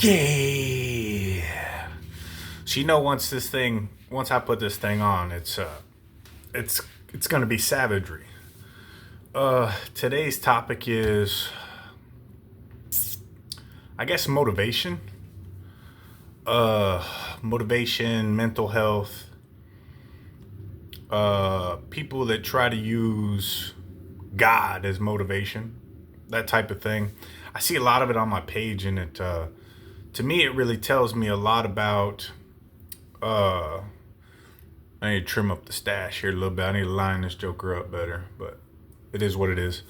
Yeah. So once I put this thing on, it's gonna be savagery. Today's topic is, I guess, motivation. Motivation, mental health. People that try to use God as motivation, that type of thing. I see a lot of it on my page, and to me, it really tells me a lot about. I need to trim up the stash here a little bit. I need to line this joker up better, but it is what it is.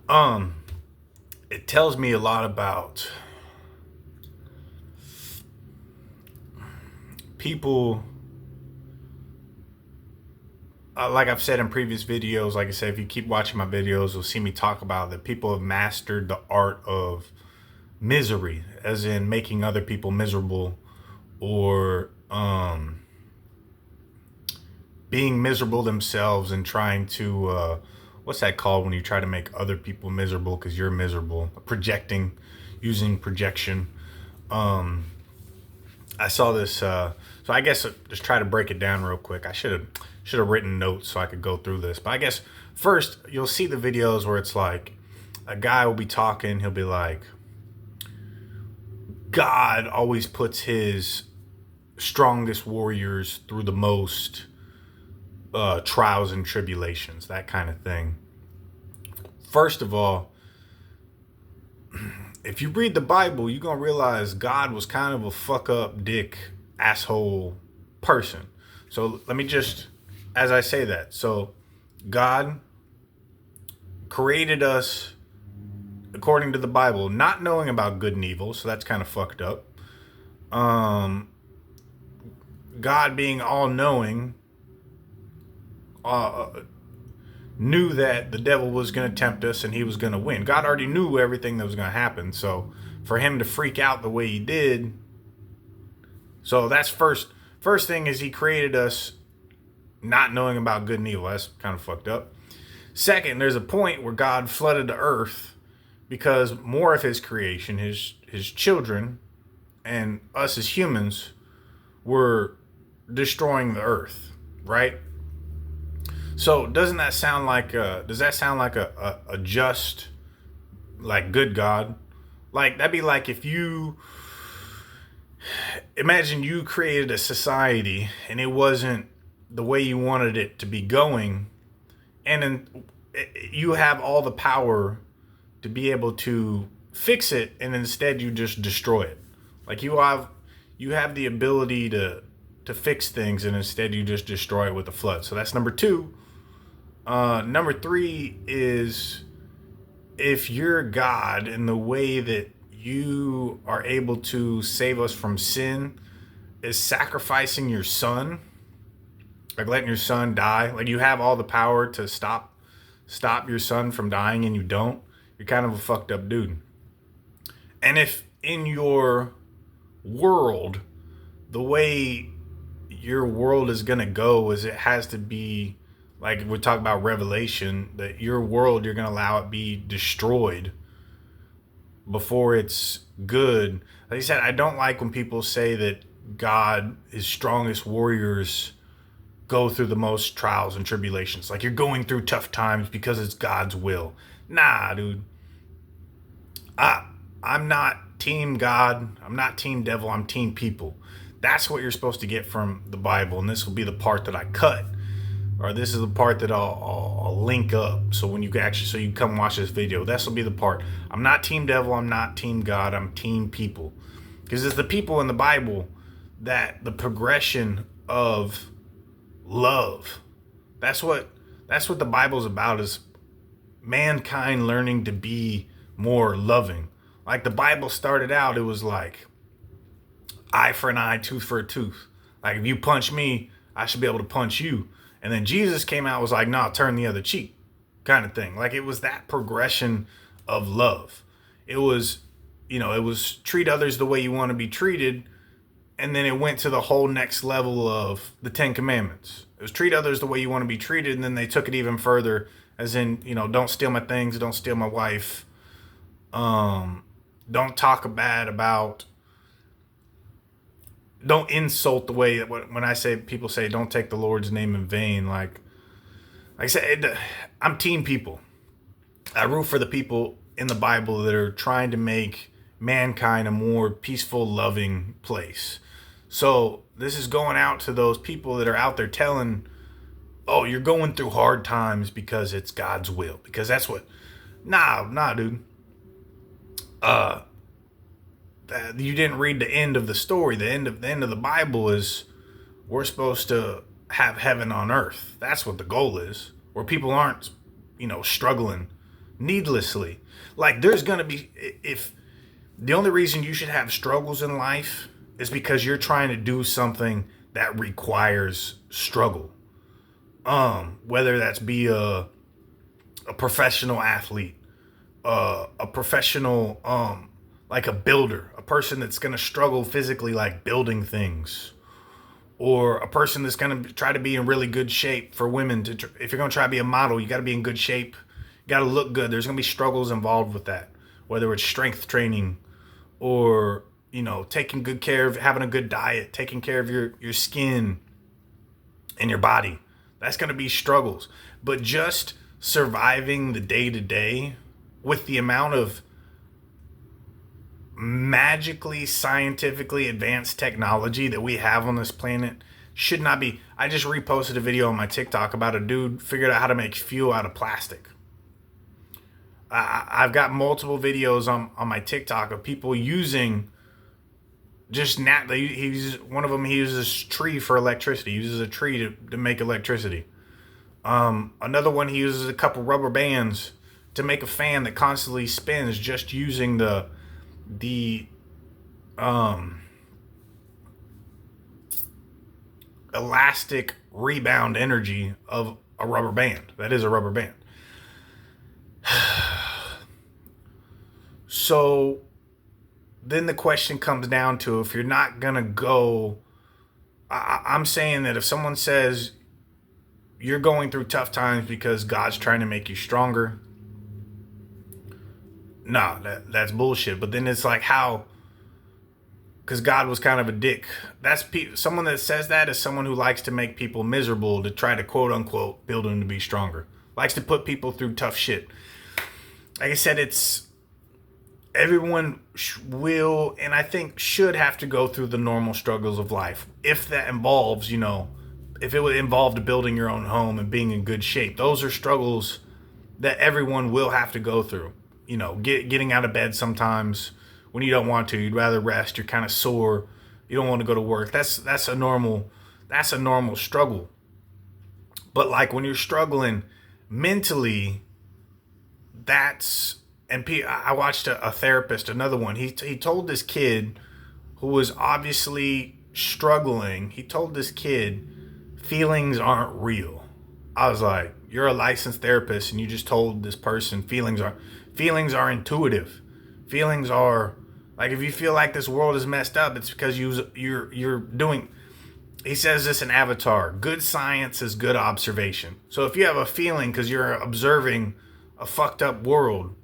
It tells me a lot about people. Like I've said in previous videos, like I said, if you keep watching my videos, you'll see me talk about that people have mastered the art of misery, as in making other people miserable, or being miserable themselves and trying to, what's that called when you try to make other people miserable because you're miserable? Projecting, using projection. I saw this, so I guess just try to break it down real quick. I should have written notes so I could go through this. But I guess first, you'll see the videos where it's like a guy will be talking. He'll be like, God always puts his strongest warriors through the most trials and tribulations, that kind of thing. First of all, if you read the Bible, you're going to realize God was kind of a fuck up, dick, asshole person. So let me just, as I say that, so God created us according to the Bible, not knowing about good and evil, so that's kind of fucked up. God being all-knowing, knew that the devil was going to tempt us and he was going to win. God already knew everything that was going to happen, so for him to freak out the way he did, so that's first thing is he created us not knowing about good and evil. That's kind of fucked up. Second, there's a point where God flooded the earth because more of his creation, his children and us as humans, were destroying the earth, right? So does that sound like a just, like, good God? Like, that'd be like if you imagine you created a society and it wasn't the way you wanted it to be going, and then you have all the power to be able to fix it, and instead you just destroy it. Like, you have the ability to fix things, and instead you just destroy it with a flood. So that's number two. Number three is, if you're God and the way that you are able to save us from sin is sacrificing your son, like letting your son die, like you have all the power to stop your son from dying and you don't, you're kind of a fucked up dude. And if in your world, the way your world is going to go is it has to be, like we talk about Revelation, that your world, you're going to allow it be destroyed before it's good. Like I said, I don't like when people say that God, his strongest warriors, go through the most trials and tribulations. Like, you're going through tough times because it's God's will. Nah, dude. I'm not team God. I'm not team devil. I'm team people. That's what you're supposed to get from the Bible. And this will be the part that I cut. Or this is the part that I'll link up. So when you can come watch this video, this will be the part. I'm not team devil. I'm not team God. I'm team people. Because it's the people in the Bible that the progression of love. That's what the Bible's about, is mankind learning to be more loving. Like, the Bible started out, it was like eye for an eye, tooth for a tooth. Like, if you punch me, I should be able to punch you. And then Jesus came out, was like, nah, turn the other cheek, kind of thing. Like, it was that progression of love. It was treat others the way you want to be treated. And then it went to the whole next level of the 10 Commandments. It was treat others the way you want to be treated. And then they took it even further, as in, don't steal my things, don't steal my wife. Don't talk bad about don't insult the way that when I say, people say don't take the Lord's name in vain. Like I said, I'm team people. I root for the people in the Bible that are trying to make mankind a more peaceful, loving place. So this is going out to those people that are out there telling, oh, you're going through hard times because it's God's will. Because that's what, nah, dude. You didn't read the end of the story. The end of the Bible is we're supposed to have heaven on earth. That's what the goal is. Where people aren't, struggling needlessly. Like there's going to be, if the only reason you should have struggles in life is because you're trying to do something that requires struggle. Whether that's be a professional athlete, a professional, like a builder, a person that's going to struggle physically, like building things, or a person that's going to try to be in really good shape. For women, if you're going to try to be a model, you got to be in good shape. You got to look good. There's going to be struggles involved with that, whether it's strength training or, taking good care of, having a good diet, taking care of your skin and your body. That's going to be struggles. But just surviving the day to day with the amount of magically, scientifically advanced technology that we have on this planet should not be. I just reposted a video on my TikTok about a dude figured out how to make fuel out of plastic. I've got multiple videos on my TikTok of people using just one of them, he uses a tree for electricity. He uses a tree to make electricity. Another one, he uses a couple rubber bands to make a fan that constantly spins, just using the elastic rebound energy of a rubber band. That is a rubber band. So then the question comes down to, if you're not gonna go, I'm saying that if someone says you're going through tough times because God's trying to make you stronger, no, that's bullshit. But then it's like, how? Because God was kind of a dick. That's someone that says that is someone who likes to make people miserable to try to quote unquote build them to be stronger. Likes to put people through tough shit. Like I said, it's everyone will, and I think should have to go through the normal struggles of life. If that involves, if it would involve building your own home and being in good shape, those are struggles that everyone will have to go through. Getting out of bed sometimes when you don't want to, you'd rather rest, you're kind of sore, you don't want to go to work. That's a normal struggle. But like when you're struggling mentally, I watched a therapist, another one. He told this kid who was obviously struggling, he told this kid, feelings aren't real. I was like, you're a licensed therapist and you just told this person feelings are intuitive. Feelings are like, if you feel like this world is messed up, it's because you're doing. He says this in Avatar: good science is good observation. So if you have a feeling because you're observing a fucked up world,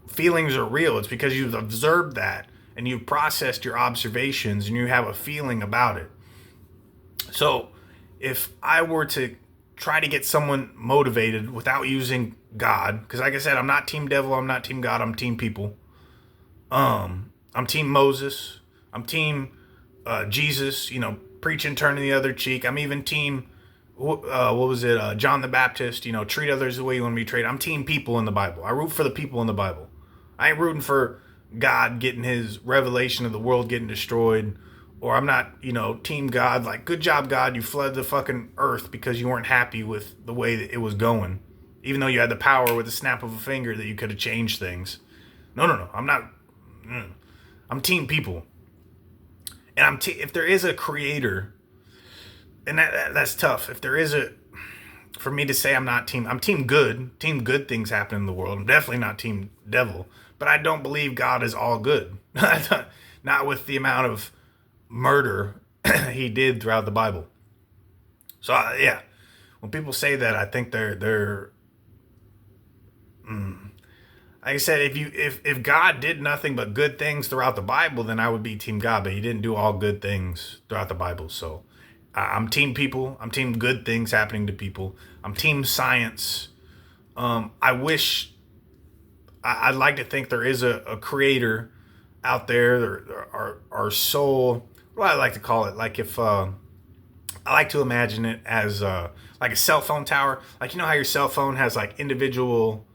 feelings are real. It's because you've observed that and you've processed your observations and you have a feeling about it. So if I were to try to get someone motivated without using God, because like I said, I'm not team devil, I'm not team God, I'm team people. I'm team Moses, I'm team Jesus, preaching, turning the other cheek. I'm even team John the Baptist, treat others the way you want to be treated. I'm team people in the Bible. I root for the people in the Bible. I ain't rooting for God getting his revelation of the world getting destroyed, or I'm not, team God, like, good job, God, you flooded the fucking earth because you weren't happy with the way that it was going, even though you had the power with a snap of a finger that you could have changed things. No, I'm not. I'm team people. And if there is a creator, and that's tough. If there is for me to say I'm team good. Team good things happen in the world. I'm definitely not team devil. But I don't believe God is all good. Not with the amount of murder he did throughout the Bible. So yeah, when people say that, I think like I said, if God did nothing but good things throughout the Bible, then I would be Team God. But He didn't do all good things throughout the Bible. So I'm Team people. I'm Team good things happening to people. I'm Team science. I wish I'd like to think there is a creator out there. Our soul. What do I like to call it? Like if I like to imagine it as like a cell phone tower. Like you know how your cell phone has like individual.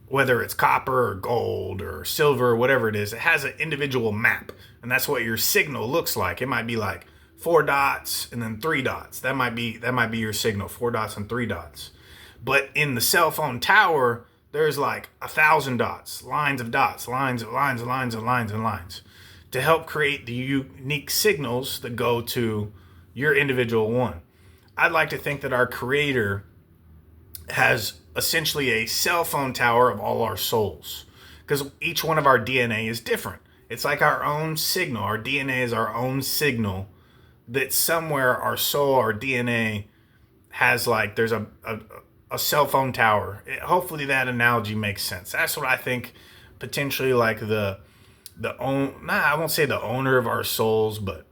Whether it's copper or gold or silver or whatever it is, it has an individual map. And that's what your signal looks like. It might be like 4 dots and then 3 dots. That might be your signal, 4 dots and 3 dots. But in the cell phone tower, there's like 1,000 dots, lines of dots, lines of lines and lines and lines and lines to help create the unique signals that go to your individual one. I'd like to think that our creator has essentially a cell phone tower of all our souls, because each one of our DNA is different. It's like our own signal. Our DNA is our own signal that somewhere our soul, our DNA has like, there's a cell phone tower. Hopefully that analogy makes sense. That's what I think potentially like I won't say the owner of our souls, but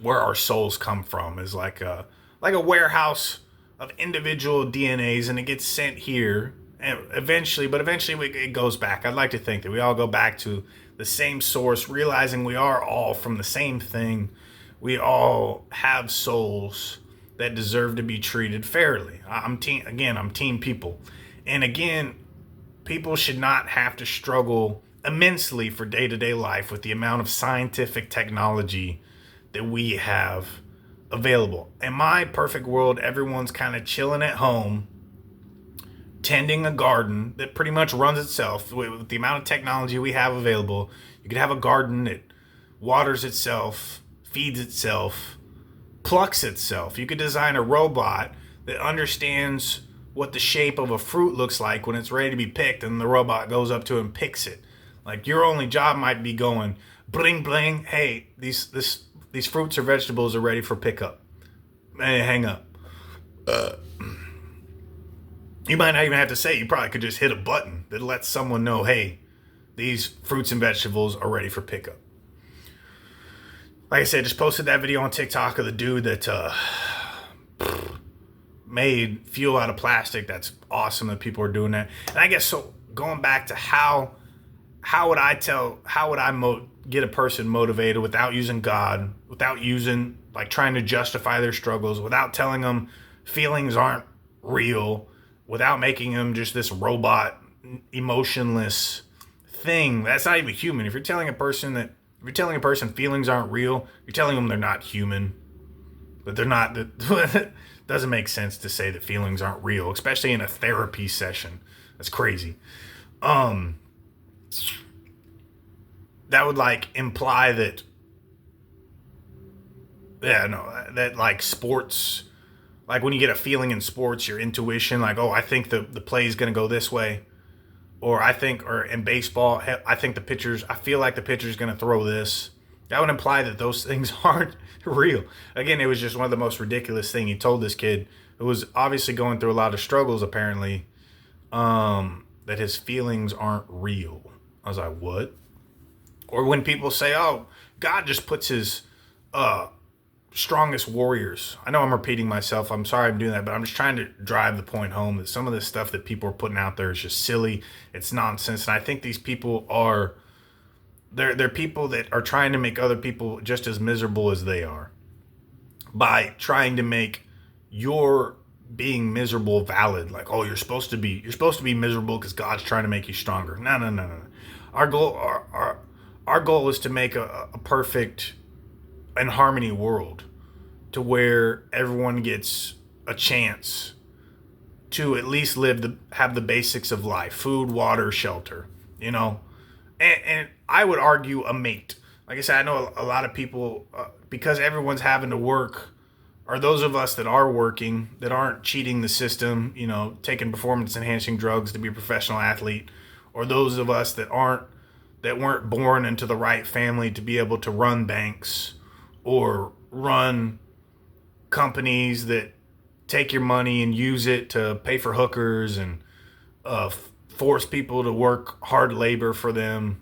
where our souls come from is like a warehouse of individual DNAs, and it gets sent here and eventually it goes back. I'd like to think that we all go back to the same source, realizing we are all from the same thing. We all have souls that deserve to be treated fairly. I'm team people. And again, people should not have to struggle immensely for day-to-day life with the amount of scientific technology that we have available. In my perfect world, everyone's kind of chilling at home, tending a garden that pretty much runs itself. With the amount of technology we have available, you could have a garden that waters itself, feeds itself, plucks itself. You could design a robot that understands what the shape of a fruit looks like when it's ready to be picked, and the robot goes up to it and picks it. Like your only job might be going bling bling. Hey, these fruits or vegetables are ready for pickup. Hey, hang up. You might not even have to say it. You probably could just hit a button that lets someone know, hey, these fruits and vegetables are ready for pickup. Like I said, just posted that video on TikTok of the dude that made fuel out of plastic. That's awesome that people are doing that. And I guess so. Going back to how would I get a person motivated without using God, without using like trying to justify their struggles, without telling them feelings aren't real, without making them just this robot, emotionless thing that's not even human. If you're telling a person feelings aren't real, you're telling them they're not human. But they're not. It doesn't make sense to say that feelings aren't real, especially in a therapy session. That's crazy. That would like imply that, that like sports, like when you get a feeling in sports, your intuition, like, oh, I think the play is going to go this way. Or in baseball, I feel like the pitcher's going to throw this. That would imply that those things aren't real. Again, it was just one of the most ridiculous things he told this kid who was obviously going through a lot of struggles, apparently, that his feelings aren't real. I was like, what? Or when people say, oh, God just puts his strongest warriors. I know I'm repeating myself. I'm sorry I'm doing that, but I'm just trying to drive the point home that some of this stuff that people are putting out there is just silly. It's nonsense. And I think these people they're people that are trying to make other people just as miserable as they are by trying to make your being miserable valid. Like, oh, you're supposed to be miserable because God's trying to make you stronger. No. Our goal is to make a perfect and harmony world to where everyone gets a chance to at least have the basics of life: food, water, shelter, and I would argue a mate. Like I said, I know a lot of people, because everyone's having to work, or those of us that are working, that aren't cheating the system, taking performance enhancing drugs to be a professional athlete, or those of us that weren't born into the right family to be able to run banks or run companies that take your money and use it to pay for hookers and force people to work hard labor for them,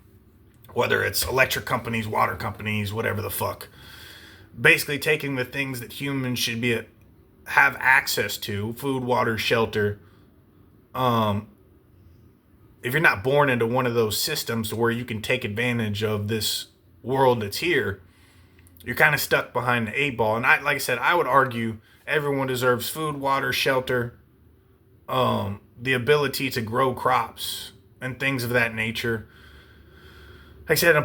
whether it's electric companies, water companies, whatever the fuck. Basically taking the things that humans should have access to, food, water, shelter. If you're not born into one of those systems where you can take advantage of this world that's here, you're kind of stuck behind the 8 ball. And like I said, I would argue everyone deserves food, water, shelter, the ability to grow crops and things of that nature. Like I said, in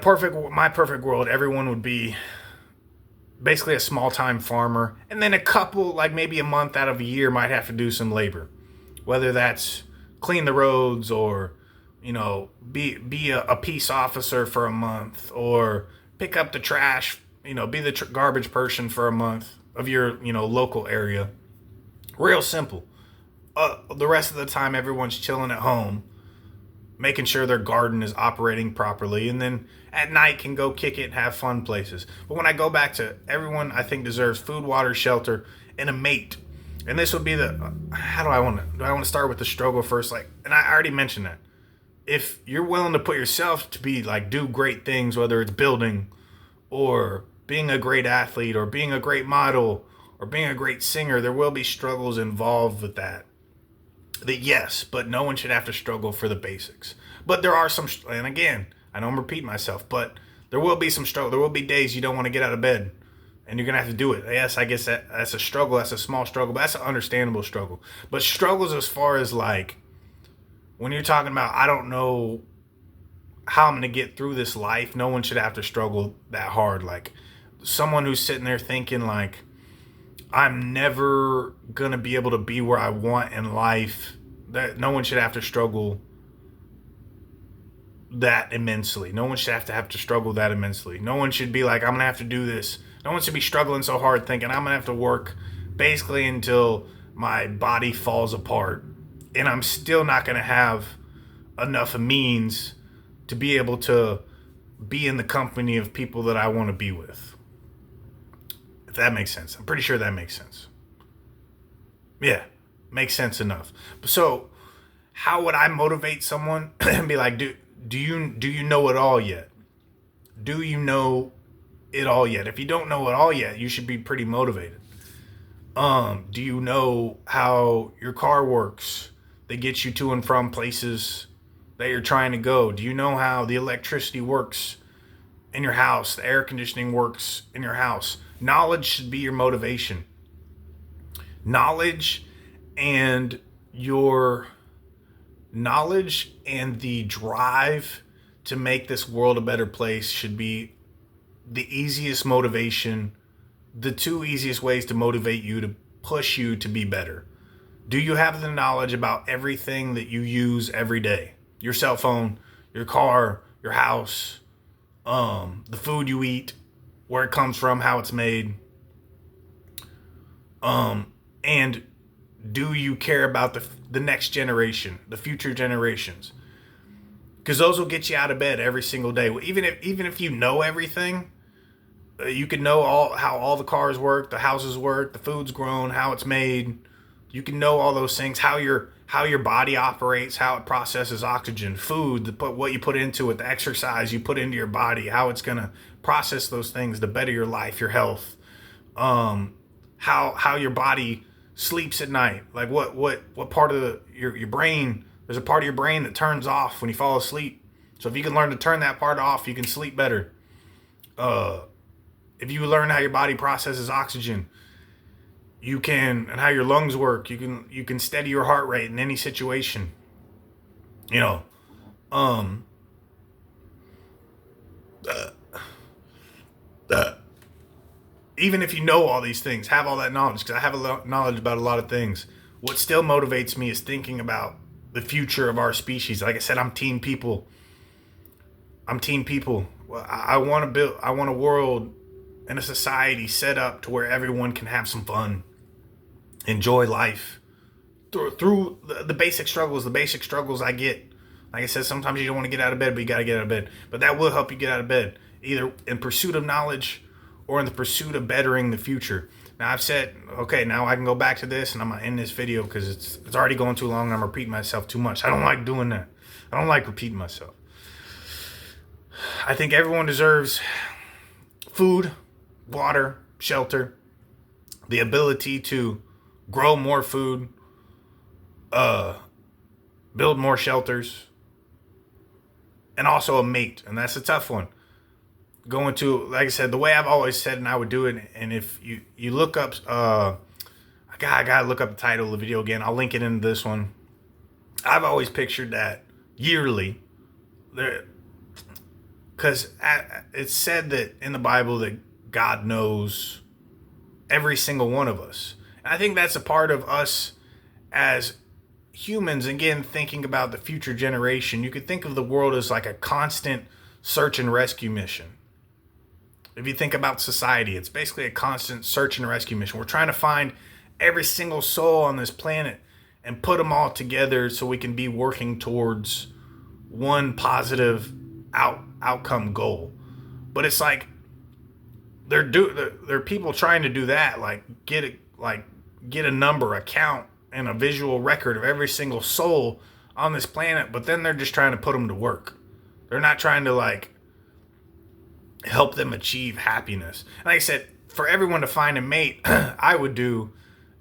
my perfect world, everyone would be basically a small-time farmer, and then a couple, like maybe a month out of a year, might have to do some labor, whether that's clean the roads or, be a peace officer for a month, or pick up the trash, be the garbage person for a month of your, local area. Real simple. The rest of the time, everyone's chilling at home, making sure their garden is operating properly, and then at night can go kick it and have fun places. But when I go back to everyone, I think deserves food, water, shelter, and a mate. And this would be do I want to start with the struggle first? And I already mentioned that. If you're willing to put yourself to be do great things, whether it's building or being a great athlete or being a great model or being a great singer, there will be struggles involved with that. Yes, but no one should have to struggle for the basics. But there are some, and again, I know I'm repeating myself, but there will be some struggle. There will be days you don't want to get out of bed, and you're going to have to do it. Yes, I guess that's a struggle. That's a small struggle, but that's an understandable struggle. But struggles as far as when you're talking about, I don't know how I'm going to get through this life, no one should have to struggle that hard. Someone who's sitting there thinking I'm never going to be able to be where I want in life, that no one should have to struggle that immensely. No one should have to struggle that immensely. No one should be I'm going to have to do this. No one should be struggling so hard thinking I'm going to have to work basically until my body falls apart, and I'm still not going to have enough means to be able to be in the company of people that I want to be with. If that makes sense. I'm pretty sure that makes sense. Yeah, makes sense enough. So, how would I motivate someone and be do you know it all yet? Do you know it all yet? If you don't know it all yet, you should be pretty motivated. Do you know how your car works? They get you to and from places that you're trying to go. Do you know how the electricity works in your house? The air conditioning works in your house. Knowledge should be your motivation. Knowledge and the drive to make this world a better place should be the easiest motivation, the two easiest ways to motivate you, to push you to be better. Do you have the knowledge about everything that you use every day? Your cell phone, your car, your house, the food you eat, where it comes from, how it's made. And do you care about the next generation, the future generations? Because those will get you out of bed every single day. Even if you know everything, you can know how all the cars work, the houses work, the food's grown, how it's made. You can know all those things, how your body operates, how it processes oxygen, food, what you put into it, the exercise you put into your body, how it's gonna process those things to better your life, your health, how your body sleeps at night, what part of your brain. There's a part of your brain that turns off when you fall asleep. So if you can learn to turn that part off, you can sleep better. If you learn how your body processes oxygen, and how your lungs work, you can steady your heart rate in any situation. Even if you know all these things, have all that knowledge, because I have a lot of knowledge about a lot of things. What still motivates me is thinking about the future of our species. Like I said, I'm team people. Well, I want a world and a society set up to where everyone can have some fun, enjoy life through the basic struggles. The basic struggles I get. Like I said, sometimes you don't want to get out of bed, but you got to get out of bed. But that will help you get out of bed, either in pursuit of knowledge or in the pursuit of bettering the future. Now I've said, okay, now I can go back to this, and I'm gonna end this video because it's already going too long and I'm repeating myself too much. I don't like doing that. I don't like repeating myself. I think everyone deserves food, water, shelter, the ability to grow more food, build more shelters, and also a mate. And that's a tough one. Going to, like I said, the way I've always said, and I would do it. And if you look up, I gotta look up the title of the video again. I'll link it into this one. I've always pictured that yearly, because it's said that in the Bible that God knows every single one of us. And I think that's a part of us as humans. Again, thinking about the future generation, you could think of the world as like a constant search and rescue mission. If you think about society, it's basically a constant search and rescue mission. We're trying to find every single soul on this planet and put them all together so we can be working towards one positive outcome goal. But it's like there are people trying to do that, like get a number, a count, and a visual record of every single soul on this planet, but then they're just trying to put them to work. They're not trying to like help them achieve happiness. And like I said, for everyone to find a mate, I would do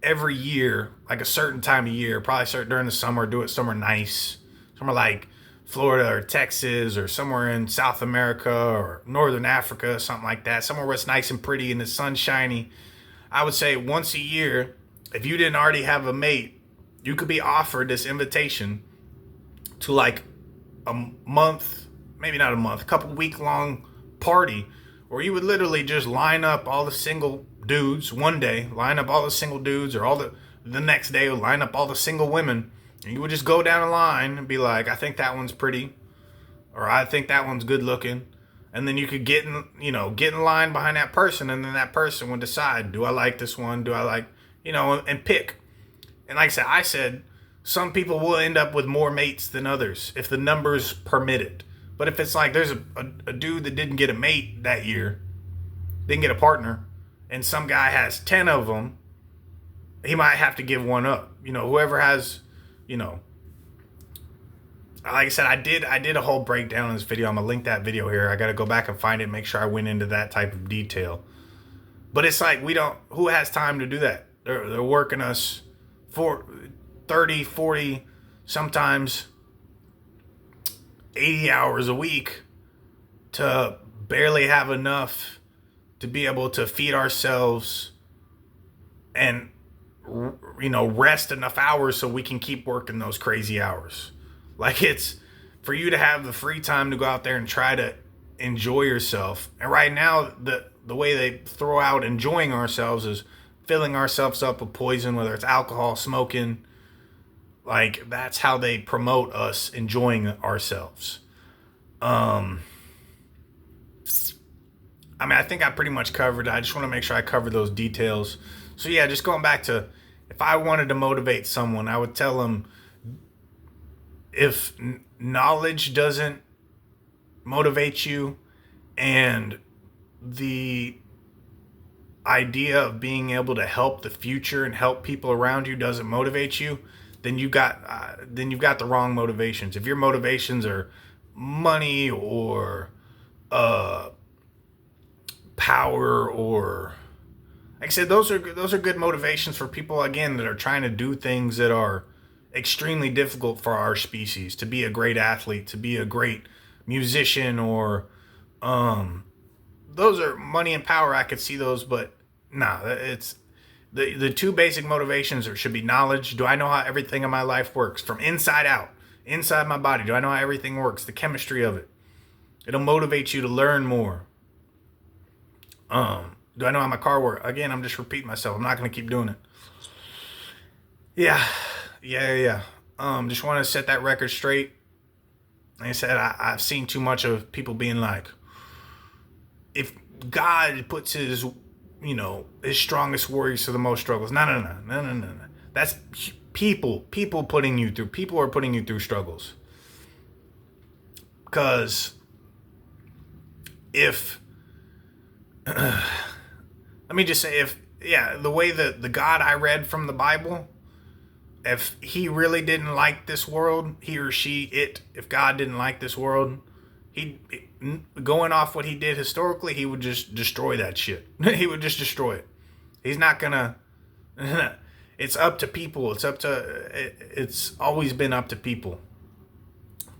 every year, like a certain time of year, probably start during the summer, do it somewhere nice, somewhere like Florida or Texas or somewhere in South America or Northern Africa, something like that, somewhere where it's nice and pretty and the sun's shiny. I would say once a year, if you didn't already have a mate, you could be offered this invitation to like a month, maybe not a month, a couple week long party where you would literally just line up all the single dudes one day, line up all the single dudes, or all the next day line up all the single women, and you would just go down a line and be like, I think that one's pretty, or I think that one's good looking. And then you could get in line behind that person, and then that person would decide, do I like this one? Do I like, and pick. And like I said, some people will end up with more mates than others if the numbers permit it. But if it's like there's a dude that didn't get a mate that year, didn't get a partner, and some guy has 10 of them, he might have to give one up. Whoever has, like I said, I did a whole breakdown in this video. I'm going to link that video here. I got to go back and find it, make sure I went into that type of detail. But it's like who has time to do that? They're working us for 30, 40, sometimes 80 hours a week to barely have enough to be able to feed ourselves and rest enough hours so we can keep working those crazy hours. Like, it's for you to have the free time to go out there and try to enjoy yourself. And right now, the way they throw out enjoying ourselves is filling ourselves up with poison, whether it's alcohol, smoking. Like, that's how they promote us enjoying ourselves. I think I pretty much covered it. I just want to make sure I cover those details. So yeah, just going back to, if I wanted to motivate someone, I would tell them, if knowledge doesn't motivate you, and the idea of being able to help the future and help people around you doesn't motivate you, then you've got the wrong motivations. If your motivations are money or power, or like I said, those are good motivations for people, again, that are trying to do things that are extremely difficult for our species, to be a great athlete, to be a great musician, or those are money and power. I could see those, but no, it's the two basic motivations should be knowledge. Do I know how everything in my life works from inside out, inside my body? Do I know how everything works? The chemistry of it. It'll motivate you to learn more. Do I know how my car works? Again, I'm just repeating myself. I'm not going to keep doing it. Yeah. Just want to set that record straight. Like I said, I've seen too much of people being like, if God puts his strongest warriors to the most struggles. No. That's people putting you through. People are putting you through struggles. Because let me just say, yeah, the way the God I read from the Bible, if he really didn't like this world, he or she, if God didn't like this world, he, going off what he did historically, he would just destroy that shit. He would just destroy it. He's not gonna. It's up to people. It's always been up to people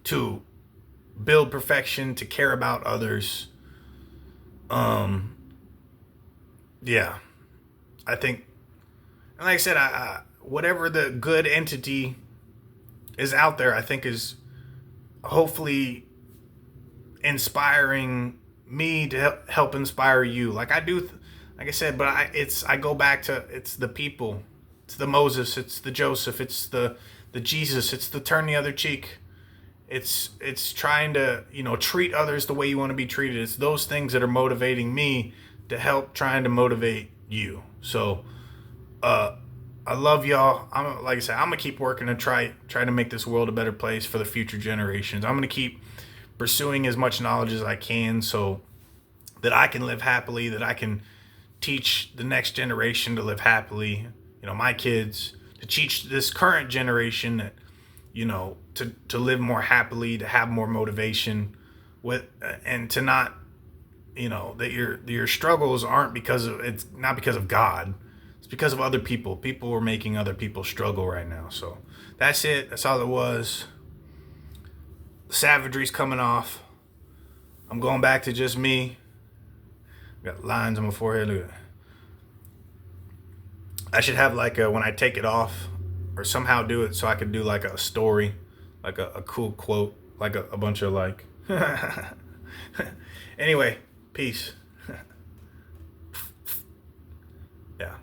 to build perfection, to care about others. Yeah, I think, and like I said, whatever the good entity is out there, I think is hopefully inspiring me to help inspire you. Like I do, like I said, but I go back to, it's the people, it's the Moses, it's the Joseph, it's the Jesus, it's the turn the other cheek. It's trying to, treat others the way you want to be treated. It's those things that are motivating me to help trying to motivate you. So, I love y'all. Like I said, I'm gonna keep working to try to make this world a better place for the future generations. I'm gonna keep pursuing as much knowledge as I can so that I can live happily, that I can teach the next generation to live happily. My kids, to teach this current generation that, to live more happily, to have more motivation, and to not, that your struggles aren't it's not because of God. It's because of other people. People are making other people struggle right now. So that's it. That's all it was. The savagery's coming off. I'm going back to just me. Got lines on my forehead. Look at that. I should have when I take it off, or somehow do it so I could do like a story, like a cool quote, like a bunch of Anyway, peace. Yeah.